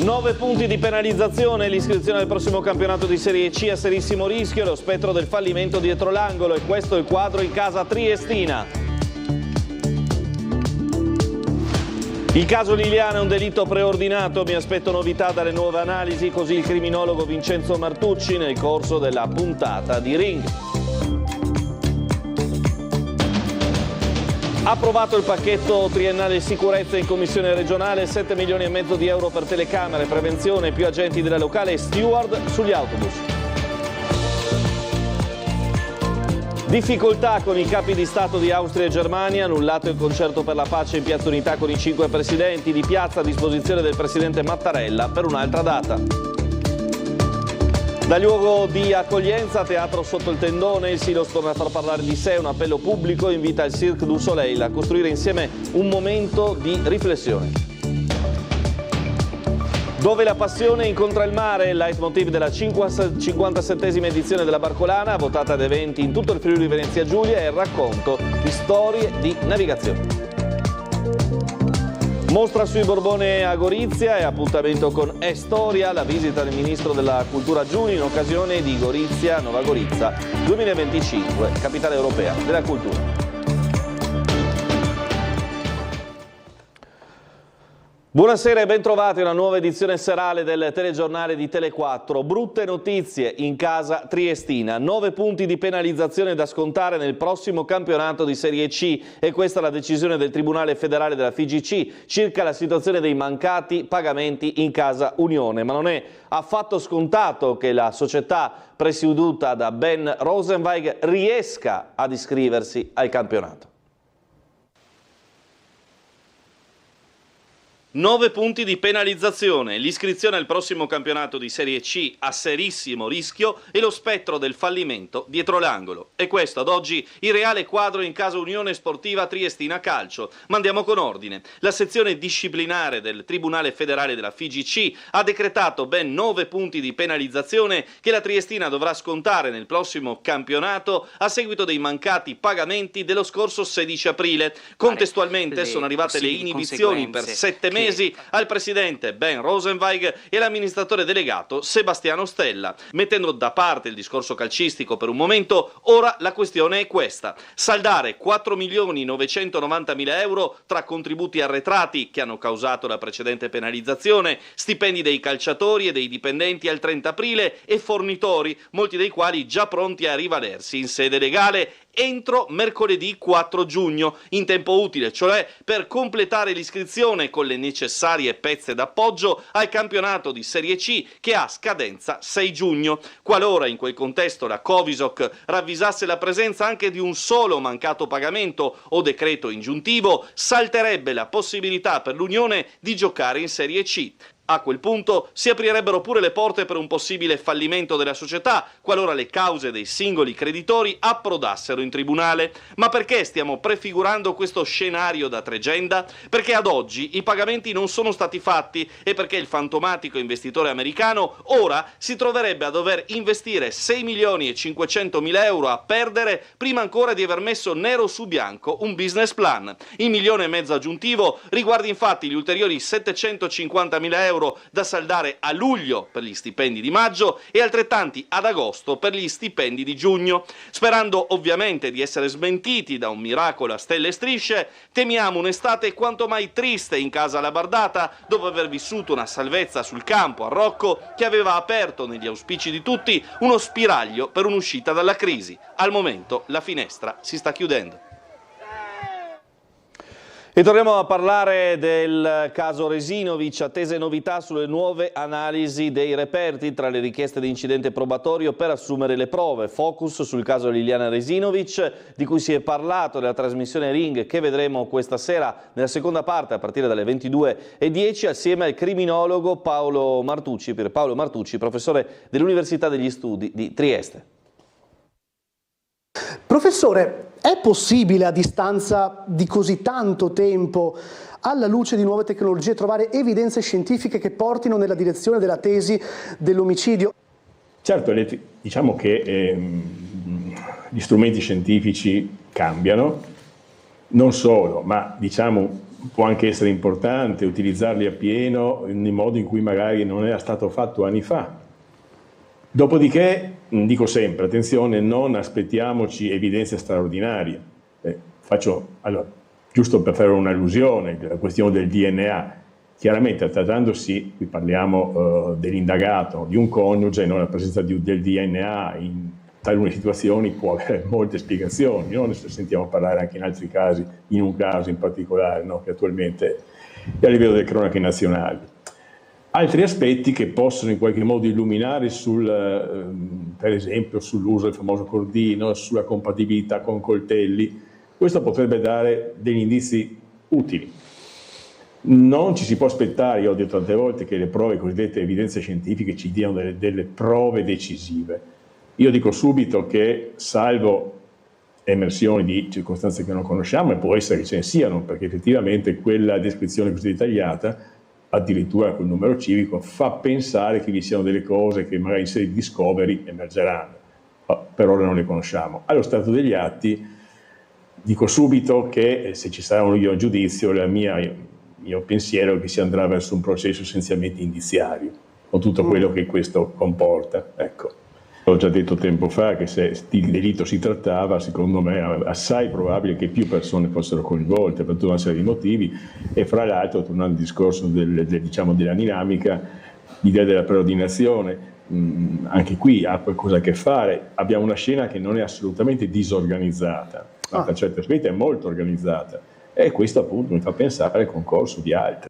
9 punti di penalizzazione, l'iscrizione al prossimo campionato di Serie C a serissimo rischio e lo spettro del fallimento dietro l'angolo, e questo è il quadro in casa triestina. Il caso Liliana è un delitto preordinato, mi aspetto novità dalle nuove analisi, così il criminologo Vincenzo Martucci nel corso della puntata di Ring. Approvato il pacchetto triennale sicurezza in commissione regionale, 7 milioni e mezzo di euro per telecamere, prevenzione, più agenti della locale e steward sugli autobus. Difficoltà con i capi di Stato di Austria e Germania, annullato il concerto per la pace in Piazza Unità con i 5 presidenti, di piazza a disposizione del presidente Mattarella per un'altra data. Da luogo di accoglienza, teatro sotto il tendone, il Silos torna a far parlare di sé, un appello pubblico invita il Cirque du Soleil a costruire insieme un momento di riflessione. Dove la passione incontra il mare, il leitmotiv della 57esima edizione della Barcolana, votata ad eventi in tutto il Friuli Venezia Giulia, e il racconto di storie di navigazione. Mostra sui Borbone a Gorizia e appuntamento con Storia, la visita del Ministro della Cultura Giuni in occasione di Gorizia, Nova Gorizia 2025, capitale europea della cultura. Buonasera e bentrovati a una nuova edizione serale del telegiornale di Tele4. Brutte notizie in casa triestina, 9 punti di penalizzazione da scontare nel prossimo campionato di Serie C, e questa è la decisione del Tribunale Federale della FIGC circa la situazione dei mancati pagamenti in casa Unione. Ma non è affatto scontato che la società presieduta da Ben Rosenweig riesca ad iscriversi al campionato. 9 punti di penalizzazione, l'iscrizione al prossimo campionato di Serie C a serissimo rischio e lo spettro del fallimento dietro l'angolo. E questo ad oggi il reale quadro in casa Unione Sportiva Triestina Calcio. Ma andiamo con ordine. La sezione disciplinare del Tribunale Federale della FIGC ha decretato ben 9 punti di penalizzazione che la Triestina dovrà scontare nel prossimo campionato a seguito dei mancati pagamenti dello scorso 16 aprile. Contestualmente sono arrivate le inibizioni per 7 mesi al presidente Ben Rosenweig e all'amministratore delegato Sebastiano Stella. Mettendo da parte il discorso calcistico per un momento, ora la questione è questa: saldare 4.990.000 euro tra contributi arretrati che hanno causato la precedente penalizzazione, stipendi dei calciatori e dei dipendenti al 30 aprile e fornitori, molti dei quali già pronti a rivalersi in sede legale entro mercoledì 4 giugno, in tempo utile, cioè per completare l'iscrizione con le necessarie pezze d'appoggio al campionato di Serie C che ha scadenza 6 giugno. Qualora in quel contesto la Covisoc ravvisasse la presenza anche di un solo mancato pagamento o decreto ingiuntivo, salterebbe la possibilità per l'Unione di giocare in Serie C. A quel punto si aprirebbero pure le porte per un possibile fallimento della società, qualora le cause dei singoli creditori approdassero in tribunale. Ma perché stiamo prefigurando questo scenario da tregenda? Perché ad oggi i pagamenti non sono stati fatti e perché il fantomatico investitore americano ora si troverebbe a dover investire 6.500.000 euro a perdere prima ancora di aver messo nero su bianco un business plan. Il 1,5 milioni aggiuntivo riguarda infatti gli ulteriori 750.000 euro da saldare a luglio per gli stipendi di maggio e altrettanti ad agosto per gli stipendi di giugno. Sperando ovviamente di essere smentiti da un miracolo a stelle e strisce, temiamo un'estate quanto mai triste in casa Labardata, dopo aver vissuto una salvezza sul campo a Rocco che aveva aperto negli auspici di tutti uno spiraglio per un'uscita dalla crisi. Al momento la finestra si sta chiudendo. E torniamo a parlare del caso Resinovic, attese novità sulle nuove analisi dei reperti tra le richieste di incidente probatorio per assumere le prove. Focus sul caso Liliana Resinovic, di cui si è parlato nella trasmissione Ring, che vedremo questa sera nella seconda parte a partire dalle 22:10 assieme al criminologo Paolo Martucci, professore dell'Università degli Studi di Trieste. Professore, è possibile a distanza di così tanto tempo, alla luce di nuove tecnologie, trovare evidenze scientifiche che portino nella direzione della tesi dell'omicidio? Certo, diciamo che gli strumenti scientifici cambiano, non solo, ma diciamo può anche essere importante utilizzarli appieno nel modo in cui magari non era stato fatto anni fa. Dopodiché, dico sempre, attenzione, non aspettiamoci evidenze straordinarie. Allora, giusto per fare un'allusione, la questione del DNA. Chiaramente, trattandosi, qui parliamo dell'indagato, di un coniuge, no? La presenza del DNA in talune situazioni può avere molte spiegazioni, no? Ne sentiamo parlare anche in altri casi, in un caso in particolare, no? Che attualmente è a livello delle cronache nazionali. Altri aspetti che possono in qualche modo illuminare per esempio sull'uso del famoso cordino, sulla compatibilità con coltelli, questo potrebbe dare degli indizi utili. Non ci si può aspettare, io ho detto tante volte, che le prove, cosiddette evidenze scientifiche, ci diano delle prove decisive. Io dico subito che, salvo emersioni di circostanze che non conosciamo, e può essere che ce ne siano, perché effettivamente quella descrizione così dettagliata, addirittura col numero civico, fa pensare che vi siano delle cose che magari in sede di discovery emergeranno, per ora non le conosciamo. Allo stato degli atti dico subito che se ci sarà un giudizio, mio pensiero è che si andrà verso un processo essenzialmente indiziario, con tutto quello che questo comporta. Ecco. Ho già detto tempo fa che se di delitto si trattava, secondo me è assai probabile che più persone fossero coinvolte per tutta una serie di motivi, e fra l'altro, tornando al discorso della dinamica, l'idea della preordinazione, anche qui ha qualcosa a che fare. Abbiamo una scena che non è assolutamente disorganizzata, ma per certi aspetti è molto organizzata, e questo appunto mi fa pensare al concorso di altri.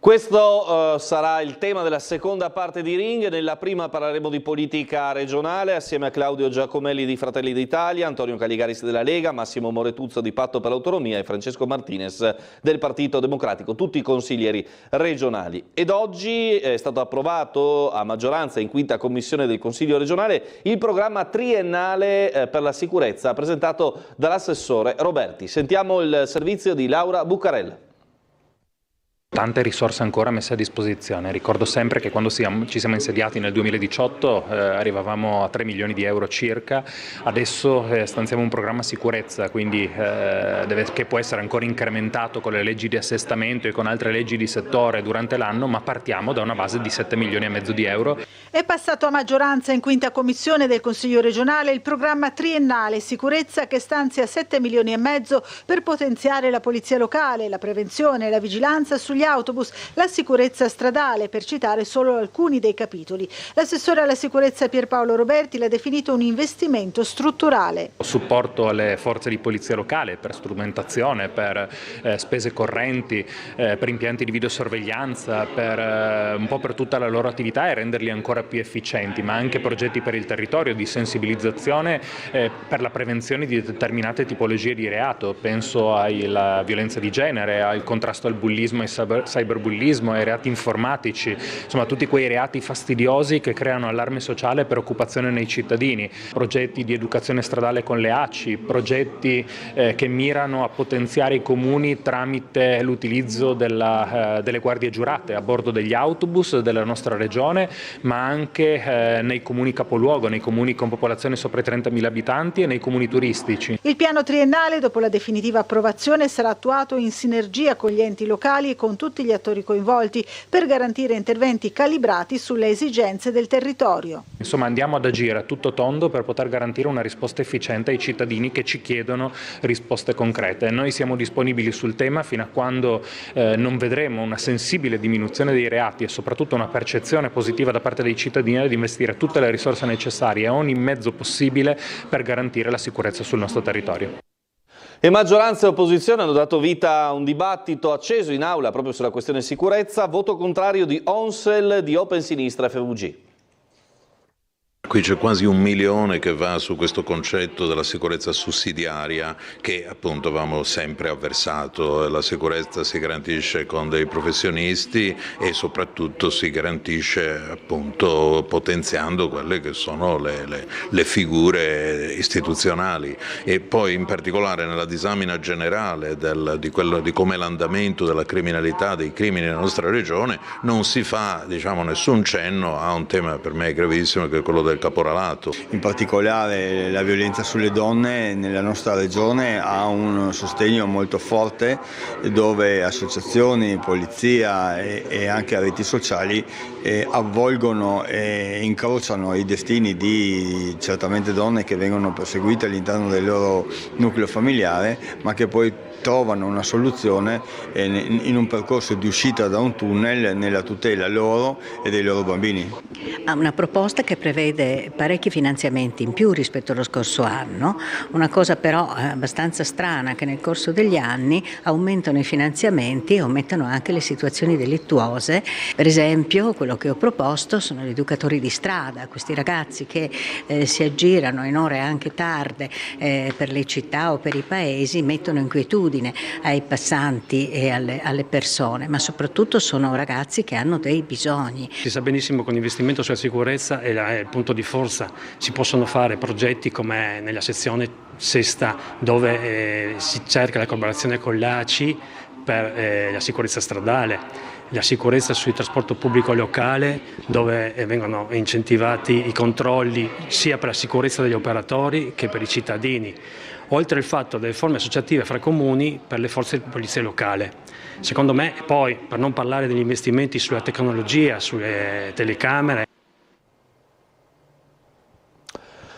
Questo sarà il tema della seconda parte di Ring. Nella prima parleremo di politica regionale assieme a Claudio Giacomelli di Fratelli d'Italia, Antonio Caligaris della Lega, Massimo Moretuzzo di Patto per l'Autonomia e Francesco Martinez del Partito Democratico, tutti consiglieri regionali. Ed oggi è stato approvato a maggioranza in quinta commissione del Consiglio regionale il programma triennale per la sicurezza presentato dall'assessore Roberti. Sentiamo il servizio di Laura Buccarella. Tante risorse ancora messe a disposizione. Ricordo sempre che quando ci siamo insediati nel 2018 arrivavamo a 3 milioni di euro circa, adesso stanziamo un programma sicurezza, quindi che può essere ancora incrementato con le leggi di assestamento e con altre leggi di settore durante l'anno, ma partiamo da una base di 7 milioni e mezzo di euro. È passato a maggioranza in quinta commissione del Consiglio regionale il programma triennale sicurezza che stanzia 7 milioni e mezzo per potenziare la polizia locale, la prevenzione e la vigilanza sugli autobus, la sicurezza stradale, per citare solo alcuni dei capitoli. L'assessore alla sicurezza Pierpaolo Roberti l'ha definito un investimento strutturale. Supporto alle forze di polizia locale per strumentazione, per spese correnti, per impianti di videosorveglianza, un po' per tutta la loro attività e renderli ancora più efficienti, ma anche progetti per il territorio di sensibilizzazione per la prevenzione di determinate tipologie di reato. Penso alla violenza di genere, al contrasto al bullismo e cyberbullismo, ai reati informatici, insomma tutti quei reati fastidiosi che creano allarme sociale e preoccupazione nei cittadini. Progetti di educazione stradale con le ACI, progetti che mirano a potenziare i comuni tramite l'utilizzo delle guardie giurate a bordo degli autobus della nostra regione, ma anche nei comuni capoluogo, nei comuni con popolazione sopra i 30.000 abitanti e nei comuni turistici. Il piano triennale, dopo la definitiva approvazione, sarà attuato in sinergia con gli enti locali e con tutti gli attori coinvolti per garantire interventi calibrati sulle esigenze del territorio. Insomma, andiamo ad agire a tutto tondo per poter garantire una risposta efficiente ai cittadini che ci chiedono risposte concrete. Noi siamo disponibili sul tema fino a quando non vedremo una sensibile diminuzione dei reati e soprattutto una percezione positiva da parte dei cittadini ad investire tutte le risorse necessarie e ogni mezzo possibile per garantire la sicurezza sul nostro territorio. E maggioranza e opposizione hanno dato vita a un dibattito acceso in aula proprio sulla questione sicurezza, voto contrario di Onsel, di Open Sinistra e FVG. Qui c'è quasi 1 milione che va su questo concetto della sicurezza sussidiaria che appunto avevamo sempre avversato. La sicurezza si garantisce con dei professionisti e soprattutto si garantisce appunto potenziando quelle che sono le figure istituzionali, e poi in particolare nella disamina generale di come l'andamento della criminalità, dei crimini nella nostra regione, non si fa nessun cenno a un tema per me gravissimo che è quello del del caporalato. In particolare la violenza sulle donne nella nostra regione ha un sostegno molto forte, dove associazioni, polizia e anche reti sociali avvolgono e incrociano i destini di certamente donne che vengono perseguite all'interno del loro nucleo familiare, ma che poi trovano una soluzione in un percorso di uscita da un tunnel nella tutela loro e dei loro bambini. Ha una proposta che prevede parecchi finanziamenti in più rispetto allo scorso anno, una cosa però abbastanza strana, che nel corso degli anni aumentano i finanziamenti e aumentano anche le situazioni delittuose. Per esempio quello che ho proposto sono gli educatori di strada, questi ragazzi che si aggirano in ore anche tarde per le città o per i paesi, mettono inquietudine ai passanti e alle persone, ma soprattutto sono ragazzi che hanno dei bisogni. Si sa benissimo che l'investimento sulla sicurezza è il punto di forza. Si possono fare progetti come nella sezione sesta, dove si cerca la collaborazione con l'ACI per la sicurezza stradale, la sicurezza sul trasporto pubblico locale, dove vengono incentivati i controlli sia per la sicurezza degli operatori che per i cittadini. Oltre al fatto delle forme associative fra comuni per le forze di polizia locale. Secondo me, poi, per non parlare degli investimenti sulla tecnologia, sulle telecamere.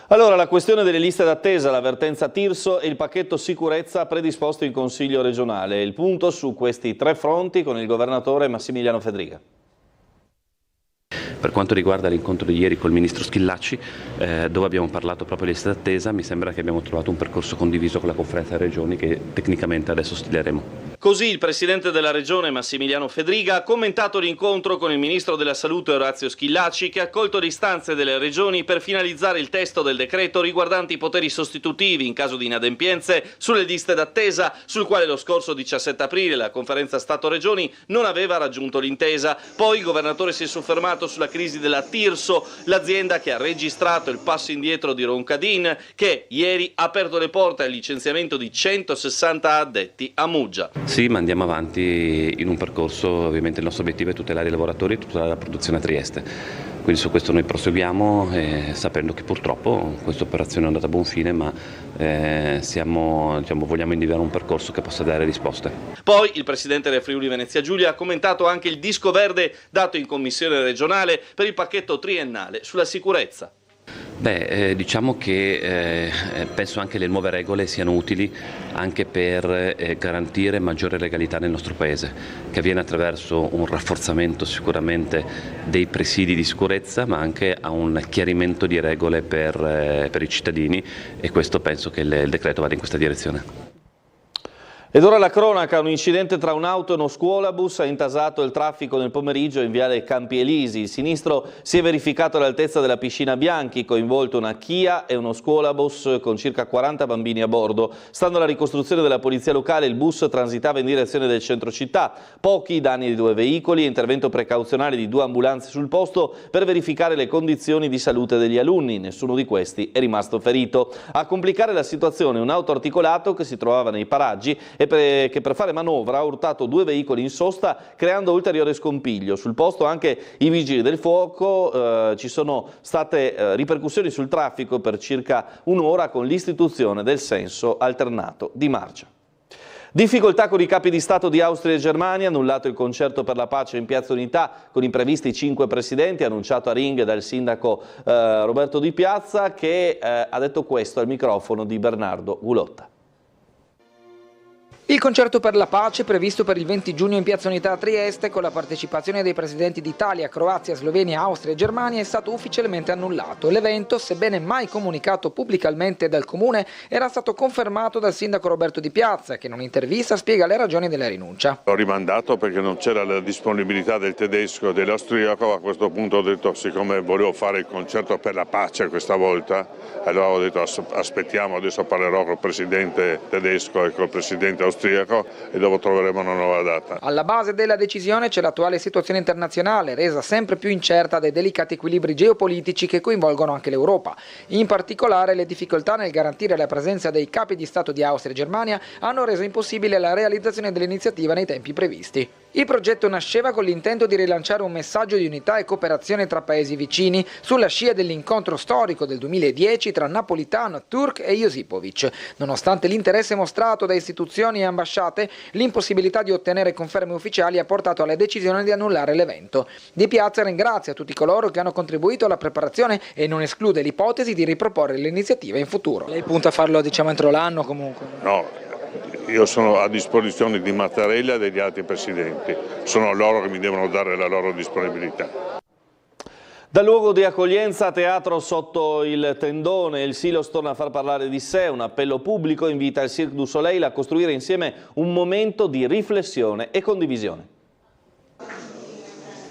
Allora, la questione delle liste d'attesa, l'avvertenza Tirso e il pacchetto sicurezza predisposto in Consiglio regionale. Il punto su questi tre fronti con il governatore Massimiliano Fedriga. Per quanto riguarda l'incontro di ieri col ministro Schillaci, dove abbiamo parlato proprio di liste d'attesa, mi sembra che abbiamo trovato un percorso condiviso con la conferenza delle regioni che tecnicamente adesso stileremo. Così il presidente della regione Massimiliano Fedriga ha commentato l'incontro con il ministro della salute Orazio Schillaci, che ha accolto le istanze delle regioni per finalizzare il testo del decreto riguardante i poteri sostitutivi in caso di inadempienze sulle liste d'attesa, sul quale lo scorso 17 aprile la conferenza Stato-Regioni non aveva raggiunto l'intesa. Poi il governatore si è soffermato sulla crisi della Tirso, l'azienda che ha registrato il passo indietro di Roncadin, che ieri ha aperto le porte al licenziamento di 160 addetti a Muggia. Sì, ma andiamo avanti in un percorso, ovviamente il nostro obiettivo è tutelare i lavoratori e tutelare la produzione a Trieste. Quindi su questo noi proseguiamo, sapendo che purtroppo questa operazione è andata a buon fine, ma vogliamo individuare un percorso che possa dare risposte. Poi il presidente del Friuli Venezia Giulia ha commentato anche il disco verde dato in commissione regionale per il pacchetto triennale sulla sicurezza. Diciamo che penso anche le nuove regole siano utili anche per garantire maggiore legalità nel nostro Paese, che avviene attraverso un rafforzamento sicuramente dei presidi di sicurezza, ma anche a un chiarimento di regole per i cittadini, e questo penso che il decreto vada in questa direzione. Ed ora la cronaca, un incidente tra un'auto e uno scuolabus ha intasato il traffico nel pomeriggio in viale Campi Elisi. Il sinistro si è verificato all'altezza della piscina Bianchi, coinvolto una Kia e uno scuolabus con circa 40 bambini a bordo. Stando alla ricostruzione della polizia locale, il bus transitava in direzione del centro città. Pochi danni di 2 veicoli e intervento precauzionale di 2 ambulanze sul posto per verificare le condizioni di salute degli alunni. Nessuno di questi è rimasto ferito. A complicare la situazione un auto articolato che si trovava nei paraggi e che per fare manovra ha urtato 2 veicoli in sosta, creando ulteriore scompiglio. Sul posto anche i vigili del fuoco, ci sono state ripercussioni sul traffico per circa un'ora con l'istituzione del senso alternato di marcia. Difficoltà con i capi di Stato di Austria e Germania, annullato il concerto per la pace in Piazza Unità con i previsti 5 presidenti, annunciato a Ring dal sindaco Roberto Di Piazza, che ha detto questo al microfono di Bernardo Gulotta. Il concerto per la pace, previsto per il 20 giugno in Piazza Unità a Trieste, con la partecipazione dei presidenti d'Italia, Croazia, Slovenia, Austria e Germania, è stato ufficialmente annullato. L'evento, sebbene mai comunicato pubblicamente dal Comune, era stato confermato dal sindaco Roberto Di Piazza, che in un'intervista spiega le ragioni della rinuncia. Ho rimandato perché non c'era la disponibilità del tedesco e dell'austriaco. A questo punto ho detto, siccome volevo fare il concerto per la pace questa volta, allora ho detto aspettiamo, adesso parlerò col presidente tedesco e col presidente austriaco e dopo troveremo una nuova data. Alla base della decisione c'è l'attuale situazione internazionale, resa sempre più incerta dai delicati equilibri geopolitici che coinvolgono anche l'Europa. In particolare le difficoltà nel garantire la presenza dei capi di Stato di Austria e Germania hanno reso impossibile la realizzazione dell'iniziativa nei tempi previsti. Il progetto nasceva con l'intento di rilanciare un messaggio di unità e cooperazione tra paesi vicini sulla scia dell'incontro storico del 2010 tra Napolitano, Turk e Josipovic. Nonostante l'interesse mostrato da istituzioni e ambasciate, l'impossibilità di ottenere conferme ufficiali ha portato alla decisione di annullare l'evento. Di Piazza ringrazia tutti coloro che hanno contribuito alla preparazione e non esclude l'ipotesi di riproporre l'iniziativa in futuro. Lei punta a farlo entro l'anno comunque? No. Io sono a disposizione di Mattarella e degli altri presidenti, sono loro che mi devono dare la loro disponibilità. Dal luogo di accoglienza a teatro sotto il tendone, il Silos torna a far parlare di sé, un appello pubblico invita il Cirque du Soleil a costruire insieme un momento di riflessione e condivisione.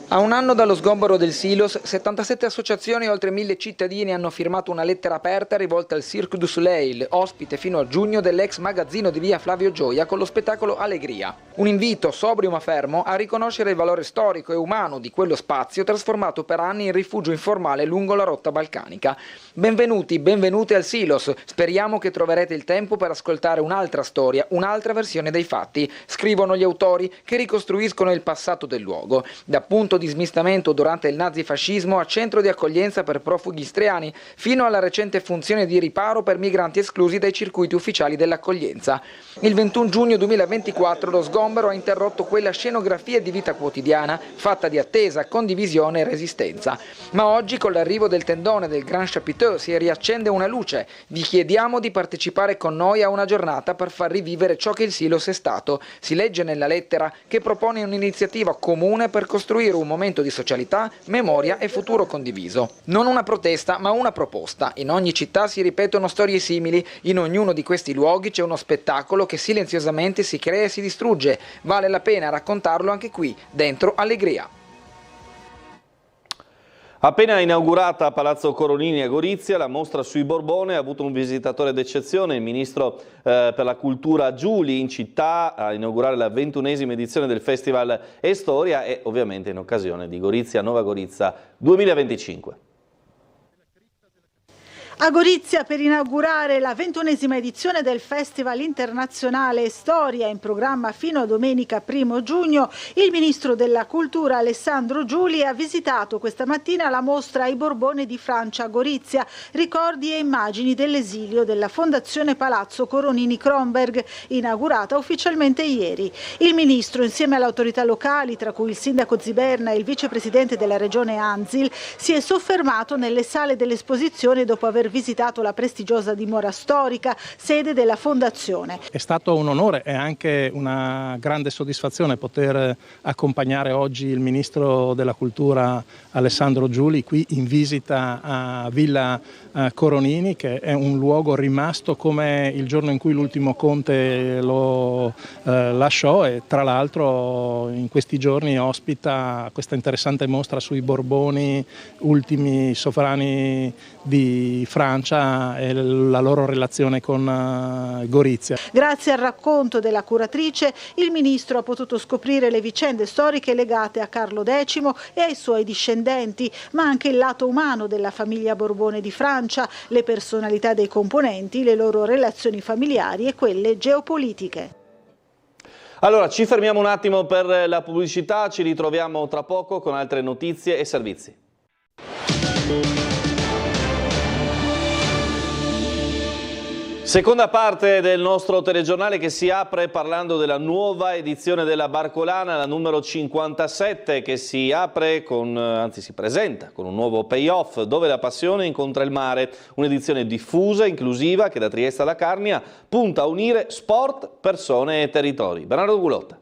A un anno dallo sgombero del Silos, 77 associazioni e oltre 1000 cittadini hanno firmato una lettera aperta rivolta al Cirque du Soleil, ospite fino a giugno dell'ex magazzino di via Flavio Gioia con lo spettacolo Allegria. Un invito, sobrio ma fermo, a riconoscere il valore storico e umano di quello spazio trasformato per anni in rifugio informale lungo la rotta balcanica. Benvenuti, benvenute al Silos, speriamo che troverete il tempo per ascoltare un'altra storia, un'altra versione dei fatti, scrivono gli autori che ricostruiscono il passato del luogo. Da punto di smistamento durante il nazifascismo a centro di accoglienza per profughi istriani, fino alla recente funzione di riparo per migranti esclusi dai circuiti ufficiali dell'accoglienza. Il 21 giugno 2024 lo sgombero ha interrotto quella scenografia di vita quotidiana fatta di attesa, condivisione e resistenza. Ma oggi con l'arrivo del tendone del Grand Chapiteau si riaccende una luce. Vi chiediamo di partecipare con noi a una giornata per far rivivere ciò che il Silos è stato. Si legge nella lettera che propone un'iniziativa comune per costruire un momento di socialità, memoria e futuro condiviso. Non una protesta, ma una proposta. In ogni città si ripetono storie simili, in ognuno di questi luoghi c'è uno spettacolo che silenziosamente si crea e si distrugge. Vale la pena raccontarlo anche qui, dentro Allegria. Appena inaugurata a Palazzo Coronini a Gorizia, la mostra sui Borbone ha avuto un visitatore d'eccezione, il ministro per la cultura Giuli, in città a inaugurare la 21esima edizione del Festival Storia e ovviamente in occasione di Gorizia Nova Gorizia 2025. A Gorizia per inaugurare la 21esima edizione del Festival Internazionale Storia, in programma fino a domenica 1 giugno, il ministro della Cultura Alessandro Giuli ha visitato questa mattina la mostra I Borbone di Francia a Gorizia, ricordi e immagini dell'esilio della Fondazione Palazzo Coronini Kronberg, inaugurata ufficialmente ieri. Il ministro, insieme alle autorità locali, tra cui il sindaco Ziberna e il vicepresidente della regione Anzil, si è soffermato nelle sale dell'esposizione dopo aver visitato la prestigiosa dimora storica, sede della fondazione. È stato un onore e anche una grande soddisfazione poter accompagnare oggi il ministro della cultura Alessandro Giuli qui in visita a Villa Coronini, che è un luogo rimasto come il giorno in cui l'ultimo conte lo lasciò e tra l'altro in questi giorni ospita questa interessante mostra sui Borboni, ultimi sovrani di Francia e la loro relazione con Gorizia. Grazie al racconto della curatrice, il ministro ha potuto scoprire le vicende storiche legate a Carlo X e ai suoi discendenti, ma anche il lato umano della famiglia Borbone di Francia, le personalità dei componenti, le loro relazioni familiari e quelle geopolitiche. Allora, ci fermiamo un attimo per la pubblicità, ci ritroviamo tra poco con altre notizie e servizi. Seconda parte del nostro telegiornale che si apre parlando della nuova edizione della Barcolana, la numero 57, che si apre si presenta con un nuovo payoff dove la passione incontra il mare, un'edizione diffusa, inclusiva, che da Trieste alla Carnia punta a unire sport, persone e territori. Bernardo Gulotta.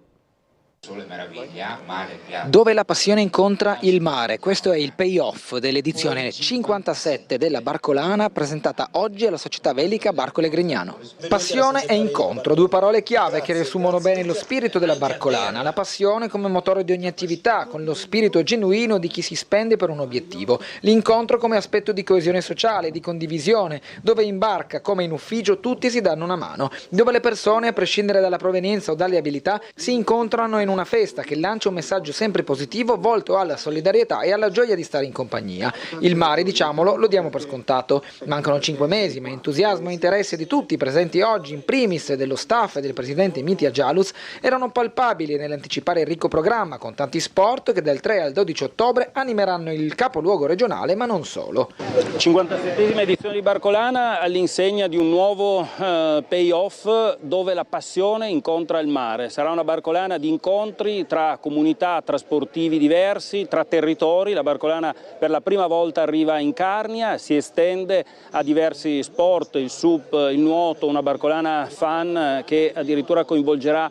Dove la passione incontra il mare, questo è il payoff dell'edizione 57 della Barcolana presentata oggi alla società velica Barcole Grignano. Passione e incontro, due parole chiave che riassumono bene lo spirito della Barcolana, la passione come motore di ogni attività, con lo spirito genuino di chi si spende per un obiettivo, l'incontro come aspetto di coesione sociale, di condivisione, dove in barca come in ufficio tutti si danno una mano, dove le persone, a prescindere dalla provenienza o dalle abilità, si incontrano in una festa che lancia un messaggio sempre positivo volto alla solidarietà e alla gioia di stare in compagnia. Il mare, diciamolo, lo diamo per scontato. Mancano 5 mesi, ma entusiasmo e interesse di tutti presenti oggi, in primis dello staff e del presidente Mitja Jaluz, erano palpabili nell'anticipare il ricco programma con tanti sport che dal 3 al 12 ottobre animeranno il capoluogo regionale, ma non solo. 57esima edizione di Barcolana all'insegna di un nuovo payoff dove la passione incontra il mare. Sarà una Barcolana di incontri tra comunità, tra sportivi diversi, tra territori. La Barcolana per la prima volta arriva in Carnia, si estende a diversi sport, il SUP, il nuoto, una Barcolana fan che addirittura coinvolgerà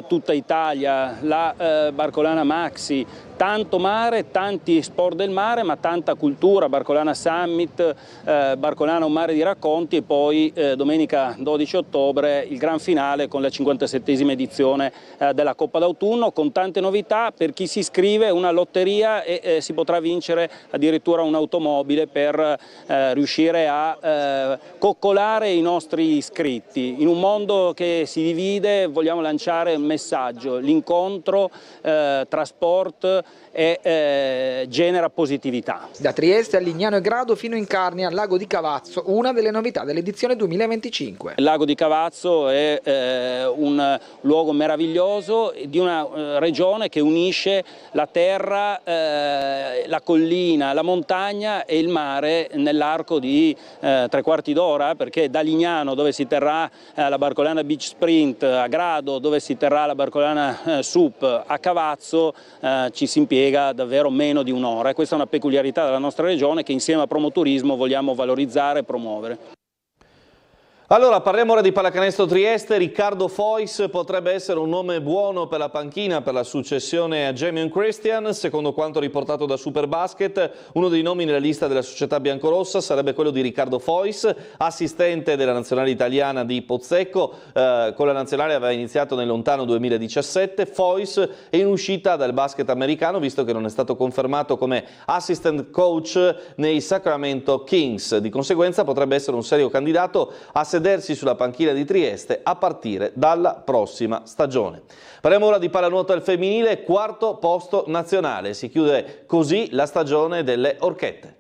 tutta Italia, la Barcolana Maxi. Tanto mare, tanti sport del mare, ma tanta cultura, Barcolana Summit, Barcolana un mare di racconti e poi domenica 12 ottobre il gran finale con la 57esima edizione della Coppa d'autunno, con tante novità. Per chi si iscrive una lotteria e si potrà vincere addirittura un'automobile per riuscire a coccolare i nostri iscritti. In un mondo che si divide vogliamo lanciare un messaggio: l'incontro tra sport genera positività. Da Trieste a Lignano e Grado fino in Carnia al Lago di Cavazzo, una delle novità dell'edizione 2025. Il Lago di Cavazzo è un luogo meraviglioso di una regione che unisce la terra, la collina, la montagna e il mare nell'arco di 3/4 d'ora, perché da Lignano, dove si terrà la Barcolana Beach Sprint, a Grado dove si terrà la Barcolana SUP, a Cavazzo ci si impiega davvero meno di un'ora, e questa è una peculiarità della nostra regione che insieme a Promoturismo vogliamo valorizzare e promuovere. Allora, parliamo ora di pallacanestro Trieste. Riccardo Fois potrebbe essere un nome buono per la panchina per la successione a Jamion Christian. Secondo quanto riportato da Superbasket, uno dei nomi nella lista della società biancorossa sarebbe quello di Riccardo Fois, assistente della nazionale italiana di Pozzecco. Con la nazionale aveva iniziato nel lontano 2017. Fois è in uscita dal basket americano, visto che non è stato confermato come assistant coach nei Sacramento Kings. Di conseguenza potrebbe essere un serio candidato a sedersi sulla panchina di Trieste a partire dalla prossima stagione. Parliamo ora di pallanuoto al femminile, 4° posto nazionale. Si chiude così la stagione delle Orchette.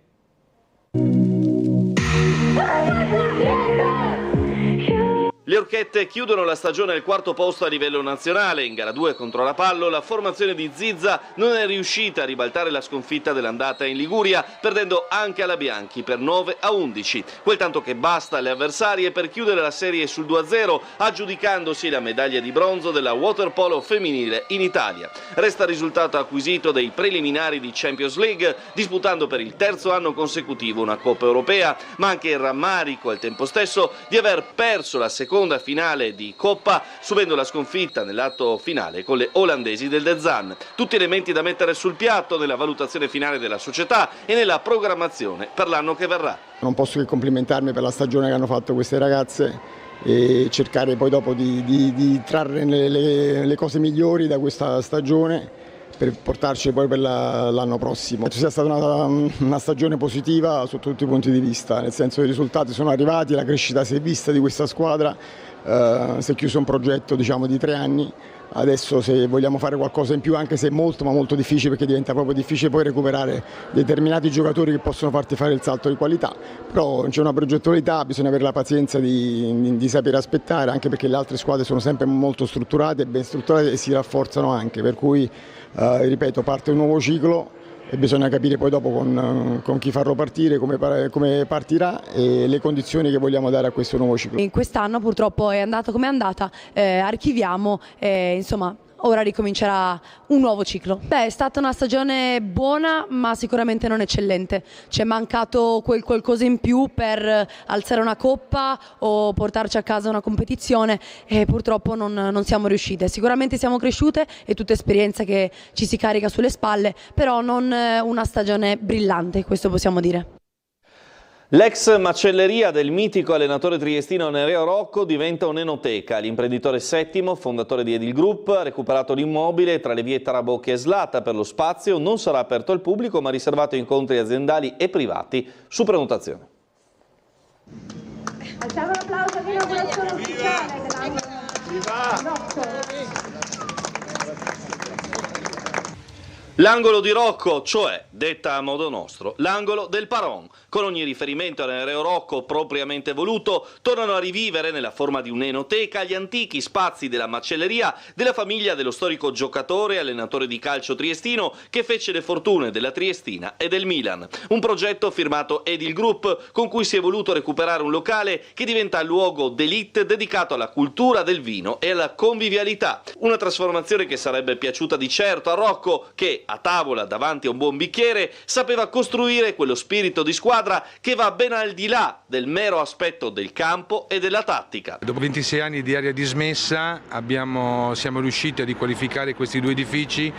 Le Orchette chiudono la stagione al 4° posto a livello nazionale. In gara 2 contro la Pallo la formazione di Zizza non è riuscita a ribaltare la sconfitta dell'andata in Liguria, perdendo anche alla Bianchi per 9-11. Quel tanto che basta alle avversarie per chiudere la serie sul 2-0, aggiudicandosi la medaglia di bronzo della waterpolo femminile in Italia. Resta il risultato acquisito dei preliminari di Champions League, disputando per il 3° anno consecutivo una Coppa Europea, ma anche il rammarico al tempo stesso di aver perso la seconda finale di Coppa, subendo la sconfitta nell'atto finale con le olandesi del De Zan. Tutti elementi da mettere sul piatto nella valutazione finale della società e nella programmazione per l'anno che verrà. Non posso che complimentarmi per la stagione che hanno fatto queste ragazze e cercare poi dopo di trarre le cose migliori da questa stagione per portarci poi per l'anno prossimo. Penso sia stata una stagione positiva sotto tutti i punti di vista, nel senso che i risultati sono arrivati, la crescita si è vista di questa squadra, si è chiuso un progetto di 3 anni, adesso se vogliamo fare qualcosa in più, anche se è molto ma molto difficile, perché diventa proprio difficile poi recuperare determinati giocatori che possono farti fare il salto di qualità, però c'è una progettualità, bisogna avere la pazienza di sapere aspettare, anche perché le altre squadre sono sempre molto strutturate, ben strutturate e si rafforzano anche, per cui ripeto, parte un nuovo ciclo e bisogna capire poi dopo con chi farlo partire, come partirà e le condizioni che vogliamo dare a questo nuovo ciclo. In quest'anno purtroppo è andata come è andata, archiviamo, insomma ora ricomincerà un nuovo ciclo. È stata una stagione buona ma sicuramente non eccellente, ci è mancato quel qualcosa in più per alzare una coppa o portarci a casa una competizione e purtroppo non siamo riuscite. Sicuramente siamo cresciute, è tutta esperienza che ci si carica sulle spalle, però non una stagione brillante, questo possiamo dire. L'ex macelleria del mitico allenatore triestino Nereo Rocco diventa un'enoteca. L'imprenditore Settimo, fondatore di Edil Group, ha recuperato l'immobile tra le vie Tarabocchi e Slata. Per lo spazio non sarà aperto al pubblico ma riservato a incontri aziendali e privati su prenotazione. Facciamo un applauso per l'inaugurazione ufficiale dell'anno. L'angolo di Rocco, cioè, detta a modo nostro, l'angolo del Paron. Con ogni riferimento all'aereo Rocco propriamente voluto, tornano a rivivere nella forma di un'enoteca gli antichi spazi della macelleria della famiglia dello storico giocatore e allenatore di calcio triestino che fece le fortune della Triestina e del Milan. Un progetto firmato Edil Group con cui si è voluto recuperare un locale che diventa luogo d'élite dedicato alla cultura del vino e alla convivialità. Una trasformazione che sarebbe piaciuta di certo a Rocco che, a tavola davanti a un buon bicchiere, sapeva costruire quello spirito di squadra che va ben al di là del mero aspetto del campo e della tattica. Dopo 26 anni di area dismessa siamo riusciti a riqualificare questi due edifici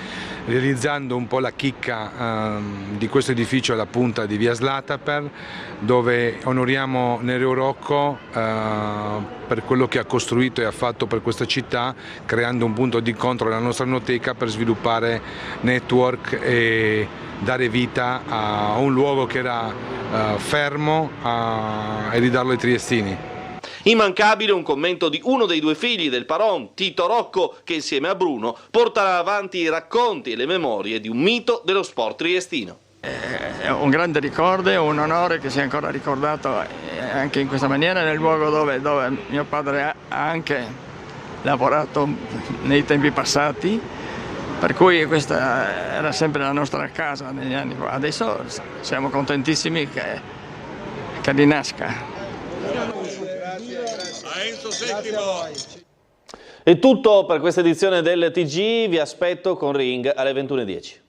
realizzando un po' la chicca di questo edificio alla punta di via Slataper, dove onoriamo Nereo Rocco per quello che ha costruito e ha fatto per questa città, creando un punto di incontro nella nostra enoteca per sviluppare network e dare vita a un luogo che era fermo e ridarlo ai triestini. Immancabile un commento di uno dei due figli del Paron, Tito Rocco, che insieme a Bruno porta avanti i racconti e le memorie di un mito dello sport triestino. È un grande ricordo, è un onore che sia ancora ricordato anche in questa maniera nel luogo dove mio padre ha anche lavorato nei tempi passati, per cui questa era sempre la nostra casa negli anni qua. Adesso siamo contentissimi che rinasca. È tutto per questa edizione del TG, vi aspetto con Ring alle 21:10.